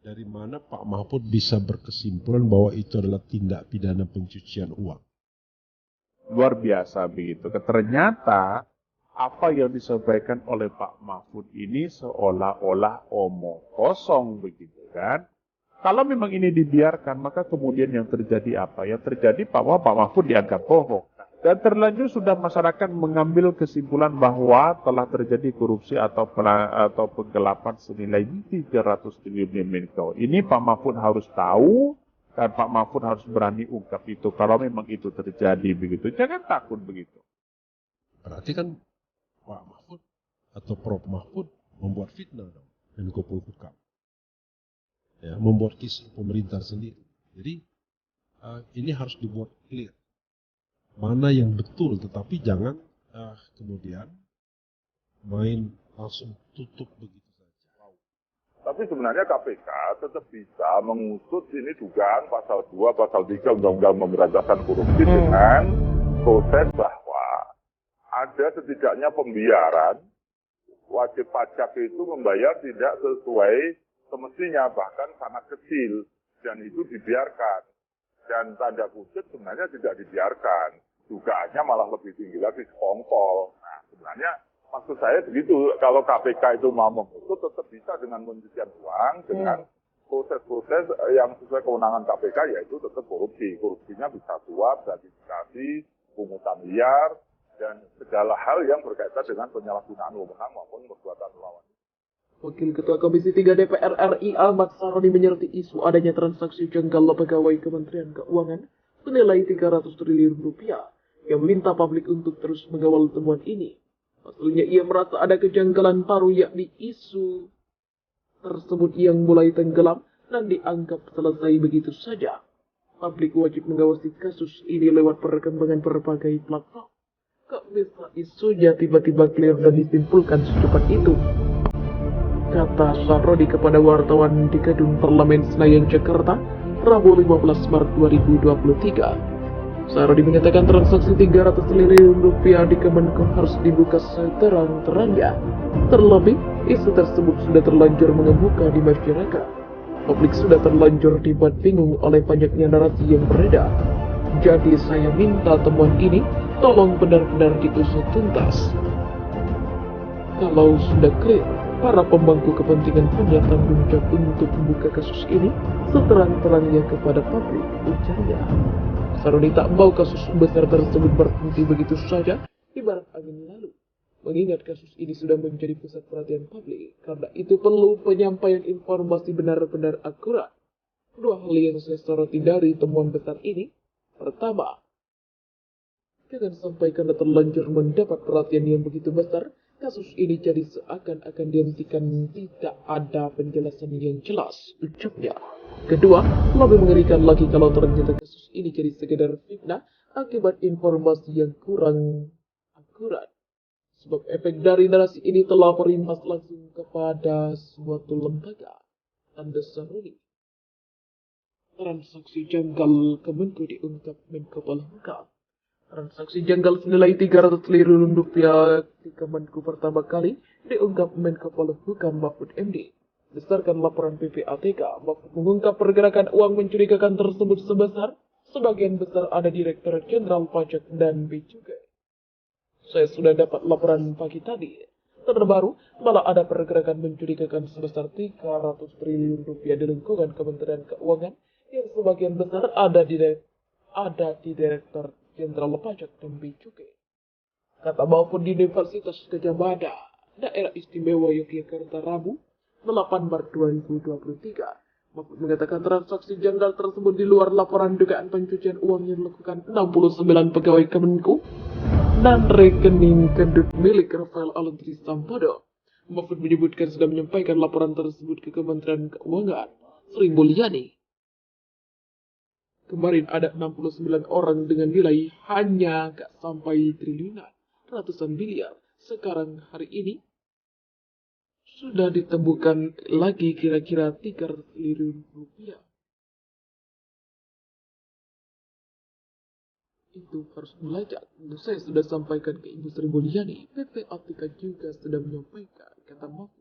dari mana Pak Mahfud bisa berkesimpulan bahwa itu adalah tindak pidana pencucian uang? Luar biasa begitu. Ternyata apa yang disampaikan oleh Pak Mahfud ini seolah-olah omong kosong begitu kan. Kalau memang ini dibiarkan, maka kemudian yang terjadi apa? Yang terjadi bahwa Pak Mahfud dianggap bohong. Dan terlanjur sudah masyarakat mengambil kesimpulan bahwa telah terjadi korupsi atau penggelapan senilai 300 triliun Menko. Ini Pak Mahfud harus tahu dan Pak Mahfud harus berani ungkap itu kalau memang itu terjadi begitu. Jangan takut begitu. Berarti kan Pak Mahfud atau Prof Mahfud membuat fitnah dong, Menko Polhukam. Ya, membuat kisah pemerintah sendiri. Jadi ini harus dibuat clear. Mana yang betul, tetapi jangan kemudian main langsung tutup begitu saja. Tapi sebenarnya KPK tetap bisa mengusut ini dugaan pasal 2, pasal 3 Undang-Undang Pemberantasan Korupsi dengan proses bahwa ada setidaknya pembiaran wajib pajak itu membayar tidak sesuai semestinya, bahkan sangat kecil, dan itu dibiarkan. Dan tanda kutip sebenarnya tidak dibiarkan. Dugaannya malah lebih tinggi lagi, sekongkol. Nah, sebenarnya maksud saya begitu, kalau KPK itu mau mengusut tetap bisa dengan pencucian uang, dengan proses-proses yang sesuai kewenangan KPK, yaitu tetap korupsi. Korupsinya bisa suap, gratifikasi, pungutan liar, dan segala hal yang berkaitan dengan penyalahgunaan wewenang maupun perbuatan melawan. Wakil Ketua Komisi 3 DPR RI Ahmad Saroni menyoroti isu adanya transaksi janggal pegawai Kementerian Keuangan senilai 300 triliun rupiah yang meminta publik untuk terus mengawal temuan ini. Pasalnya ia merasa ada kejanggalan baru, yakni isu tersebut yang mulai tenggelam dan dianggap selesai begitu saja. Publik wajib mengawasi kasus ini lewat perkembangan berbagai platform. Kok bisa isunya tiba-tiba clear dan disimpulkan secepat itu? Kata Saroni kepada wartawan di Gedung Parlemen Senayan, Jakarta, Rabu 15 Maret 2023. Saroni mengatakan transaksi 300 triliun rupiah di Kemenko harus dibuka seterang-terangnya. Terlebih, isu tersebut sudah terlanjur mengemuka di masyarakat. Publik sudah terlanjur dibuat bingung oleh banyaknya narasi yang beredar. Jadi saya minta temuan ini tolong benar-benar diusut tuntas. Kalau sudah clear, para pemangku kepentingan punya tanggung jawab untuk membuka kasus ini seterang-terangnya kepada publik, ujarnya. Saroni tak mau kasus besar tersebut berhenti begitu saja, ibarat angin lalu. Mengingat kasus ini sudah menjadi pusat perhatian publik, karena itu perlu penyampaian informasi benar-benar akurat. Dua hal yang saya soroti dari temuan besar ini. Pertama, jangan sampai karena terlanjur mendapat perhatian yang begitu besar, kasus ini jadi seakan-akan dihentikan, tidak ada penjelasan yang jelas, ucapnya. Kedua, lebih mengerikan lagi kalau ternyata kasus ini jadi sekedar fitnah akibat informasi yang kurang akurat. Sebab efek dari narasi ini telah berimbas langsung kepada suatu lembaga. Tanda Saroni. Transaksi janggal Kemenko diungkap Menko Polhukam. Transaksi janggal senilai 300 triliun rupiah di Kemenko pertama kali diungkap Menko Polhukam Mahfud MD. Berdasarkan laporan PPATK, Mahfud mengungkap pergerakan uang mencurigakan tersebut sebesar sebagian besar ada Direktur Jenderal Pajak dan Bea Cukai. Saya sudah dapat laporan pagi tadi. Terbaru, malah ada pergerakan mencurigakan sebesar 300 triliun rupiah di lingkungan Kementerian Keuangan yang sebagian besar ada di Direktur Jenderal Pajak dan Bea Cukai. Kata Mahfud di Universitas Gadjah Mada, Daerah Istimewa Yogyakarta, Rabu 8 Maret 2023. Mahfud mengatakan transaksi janggal tersebut di luar laporan dugaan pencucian uang yang dilakukan 69 pegawai Kemenko dan rekening gendut milik Rafael Aluntri Sambodo. Mahfud menyebutkan sudah menyampaikan laporan tersebut ke Kementerian Keuangan Sri Mulyani. Kemarin ada 69 orang dengan nilai hanya gak sampai triliunan, ratusan miliar. Sekarang hari ini sudah ditemukan lagi kira-kira 300 triliun rupiah. Itu harus belajar. Saya sudah sampaikan ke Ibu Sri Mulyani, PPATK juga sudah menyampaikan, kata Mahfud.